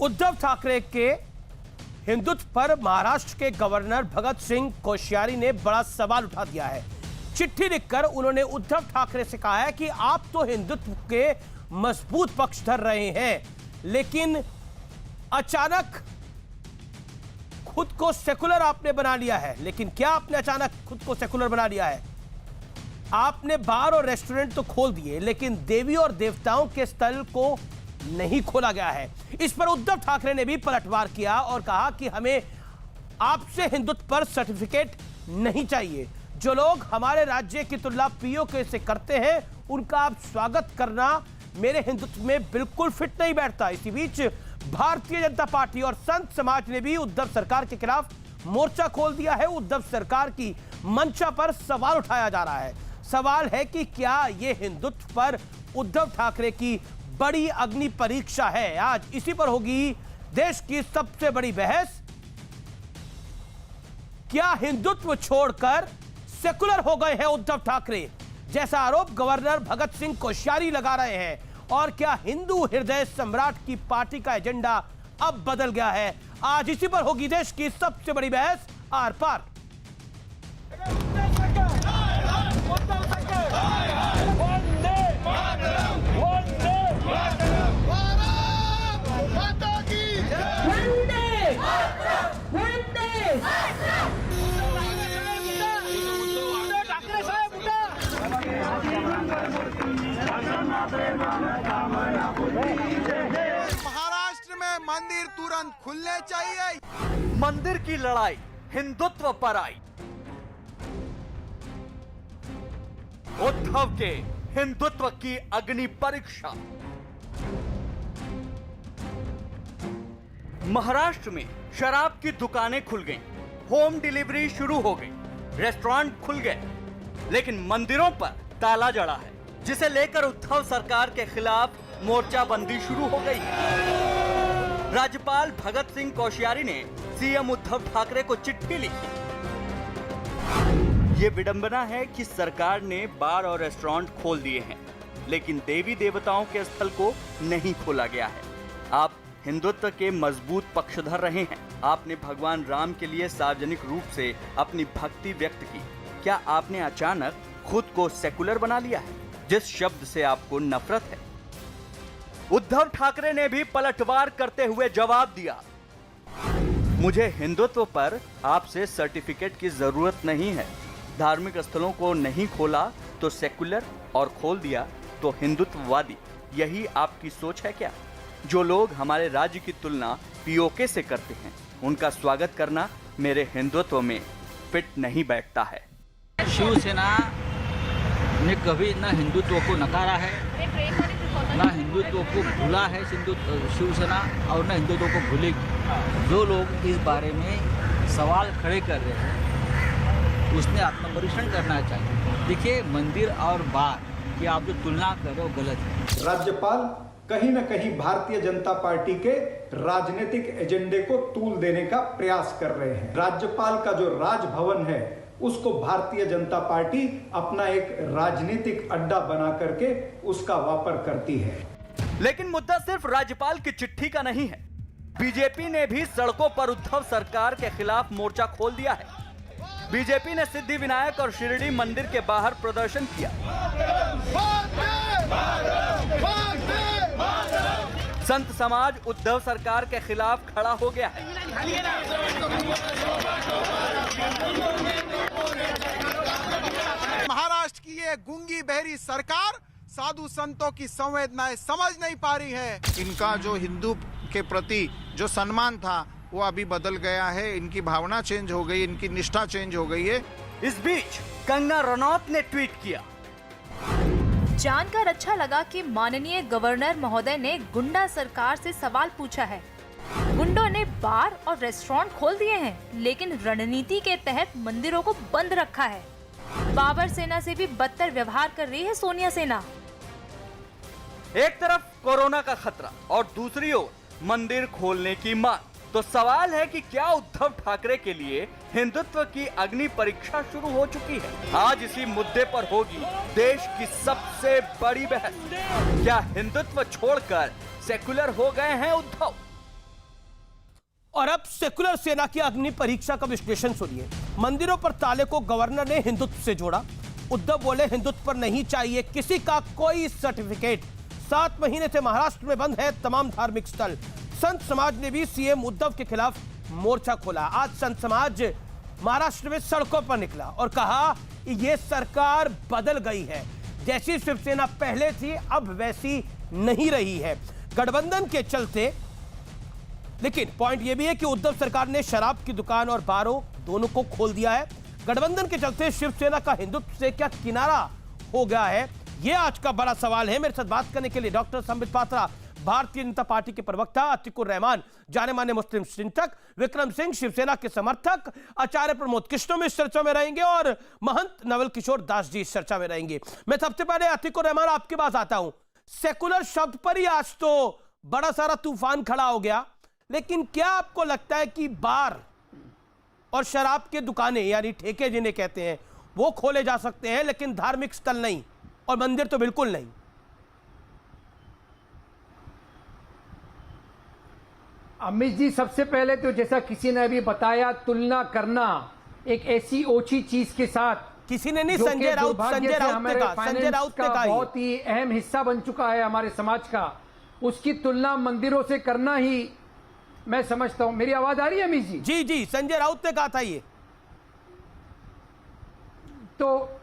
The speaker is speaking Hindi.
उद्धव ठाकरे के हिंदुत्व पर महाराष्ट्र के गवर्नर भगत सिंह कोश्यारी ने बड़ा सवाल उठा दिया है। चिट्ठी लिखकर उन्होंने उद्धव ठाकरे से कहा है कि आप तो हिंदुत्व के मजबूत पक्षधर रहे हैं, लेकिन अचानक खुद को सेकुलर आपने बना लिया है। लेकिन क्या आपने अचानक खुद को सेकुलर बना लिया है? आपने बार और रेस्टोरेंट तो खोल दिए, लेकिन देवी और देवताओं के स्थल को नहीं खोला गया है। इस पर उद्धव ठाकरे ने भी पलटवार किया और कहा कि हमें आपसे हिंदुत्व पर सर्टिफिकेट नहीं चाहिए। जो लोग हमारे राज्य की तुलना पीओके से करते हैं, उनका आप स्वागत करना मेरे हिंदुत्व में बिल्कुल फिट नहीं बैठता। इसी बीच भारतीय जनता पार्टी और संत समाज ने भी उद्धव सरकार के खिलाफ मोर्चा खोल दिया है। उद्धव सरकार की मंशा पर सवाल उठाया जा रहा है। सवाल है कि क्या यह हिंदुत्व पर उद्धव ठाकरे की बड़ी अग्नि परीक्षा है? आज इसी पर होगी देश की सबसे बड़ी बहस। क्या हिंदुत्व छोड़कर सेकुलर हो गए हैं उद्धव ठाकरे, जैसा आरोप गवर्नर भगत सिंह कोश्यारी लगा रहे हैं? और क्या हिंदू हृदय सम्राट की पार्टी का एजेंडा अब बदल गया है? आज इसी पर होगी देश की सबसे बड़ी बहस। आर पार। महाराष्ट्र में मंदिर तुरंत खुलने चाहिए। मंदिर की लड़ाई हिंदुत्व पर आई। उद्धव के हिंदुत्व की अग्नि परीक्षा। महाराष्ट्र में शराब की दुकानें खुल गईं, होम डिलीवरी शुरू हो गई, रेस्टोरेंट खुल गए, लेकिन मंदिरों पर ताला जड़ा है, जिसे लेकर उद्धव सरकार के खिलाफ मोर्चाबंदी शुरू हो गई है। राज्यपाल भगत सिंह कोश्यारी ने सीएम उद्धव ठाकरे को चिट्ठी लिखी। ये विडंबना है कि सरकार ने बार और रेस्टोरेंट खोल दिए हैं, लेकिन देवी देवताओं के स्थल को नहीं खोला गया है। आप हिंदुत्व के मजबूत पक्षधर रहे हैं। आपने भगवान राम के लिए सार्वजनिक रूप से अपनी भक्ति व्यक्त की। क्या आपने अचानक खुद को सेकुलर बना लिया है, जिस शब्द से आपको नफरत है? उद्धव ठाकरे ने भी पलटवार करते हुए जवाब दिया, मुझे हिंदुत्व पर आपसे सर्टिफिकेट की जरूरत नहीं है। धार्मिक स्थलों को नहीं खोला तो सेकुलर, और खोल दिया तो हिंदुत्ववादी। यही आपकी सोच है क्या? जो लोग हमारे राज्य की तुलना पीओके से करते हैं, उनका स्वागत करना मेरे हिंदुत्व में फिट नहीं बैठता है। शिवसेना ने कभी न हिंदुत्व को नकारा है, न हिंदुत्व को भूला है शिवसेना, और न हिंदुत्व को भूलेगी। जो लोग इस बारे में सवाल खड़े कर रहे हैं, उसने आत्मपरीक्षण करना चाहिए। देखिए, मंदिर और बार की आप जो तुलना कर रहे हो गलत है। राज्यपाल कहीं न कहीं भारतीय जनता पार्टी के राजनीतिक एजेंडे को तूल देने का प्रयास कर रहे हैं। राज्यपाल का जो राजभवन है, उसको भारतीय जनता पार्टी अपना एक राजनीतिक अड्डा बना करके उसका वापर करती है। लेकिन मुद्दा सिर्फ राज्यपाल की चिट्ठी का नहीं है। बीजेपी ने भी सड़कों पर उद्धव सरकार के खिलाफ मोर्चा खोल दिया है। बीजेपी ने सिद्धि विनायक और शिरडी मंदिर के बाहर प्रदर्शन किया। संत समाज उद्धव सरकार के खिलाफ खड़ा हो गया है। महाराष्ट्र की ये गूंगी बहरी सरकार साधु संतों की संवेदनाएं समझ नहीं पा रही है। इनका जो हिंदू के प्रति जो सम्मान था, वो अभी बदल गया है। इनकी भावना चेंज हो गई, इनकी निष्ठा चेंज हो गई है। इस बीच कंगना रनौत ने ट्वीट किया, जानकर अच्छा लगा कि माननीय गवर्नर महोदय ने गुंडा सरकार से सवाल पूछा है। गुंडों ने बार और रेस्टोरेंट खोल दिए हैं, लेकिन रणनीति के तहत मंदिरों को बंद रखा है। बाबर सेना से भी बदतर व्यवहार कर रही है सोनिया सेना। एक तरफ कोरोना का खतरा और दूसरी ओर मंदिर खोलने की मांग। तो सवाल है कि क्या उद्धव ठाकरे के लिए हिंदुत्व की अग्नि परीक्षा शुरू हो चुकी है? आज इसी मुद्दे पर होगी देश की सबसे बड़ी बहस। क्या हिंदुत्व छोड़कर सेकुलर हो गए हैं उद्धव? और अब सेकुलर सेना की अग्नि परीक्षा का विश्लेषण सुनिए। मंदिरों पर ताले को गवर्नर ने हिंदुत्व से जोड़ा। उद्धव बोले हिंदुत्व पर नहीं चाहिए किसी का कोई सर्टिफिकेट। 7 महीने से महाराष्ट्र में बंद है तमाम धार्मिक स्थल। संत समाज ने भी सीएम उद्धव के खिलाफ मोर्चा खोला। आज संत समाज महाराष्ट्र में सड़कों पर निकला और कहा यह सरकार बदल गई है, जैसी शिवसेना पहले थी अब वैसी नहीं रही है गठबंधन के चलते। लेकिन पॉइंट यह भी है कि उद्धव सरकार ने शराब की दुकान और बारों दोनों को खोल दिया है। गठबंधन के चलते शिवसेना का हिंदुत्व से क्या किनारा हो गया है, यह आज का बड़ा सवाल है। मेरे साथ बात करने के लिए डॉक्टर संबित पात्रा, भारतीय जनता पार्टी के प्रवक्ता, अतिकुर रहमान, जाने माने मुस्लिम चिंतक, विक्रम सिंह, शिवसेना के समर्थक, आचार्य प्रमोद कृष्णम इस चर्चा में रहेंगे और महंत नवल किशोर दास जी इस चर्चा में रहेंगे। मैं सबसे पहले अतिकुर रहमान आपके पास आता हूं। सेकुलर शब्द पर ही आज तो बड़ा सारा तूफान खड़ा हो गया, लेकिन क्या आपको लगता है कि बार और शराब के दुकानें यानी ठेके जिन्हें कहते हैं वो खोले जा सकते हैं लेकिन धार्मिक स्थल नहीं, और मंदिर तो बिल्कुल नहीं? अमित जी, सबसे पहले तो जैसा किसी ने अभी बताया, तुलना करना एक ऐसी ओछी चीज के साथ किसी ने नहीं, जो कि संजय राउत दुर्भाग्य ने से कहा, हमारे संजय राउत ने का कहा बहुत ही अहम हिस्सा बन चुका है हमारे समाज का, उसकी तुलना मंदिरों से करना ही मैं समझता हूं। मेरी आवाज आ रही है अमित जी? जी जी, संजय राउत ने कहा था ये। तो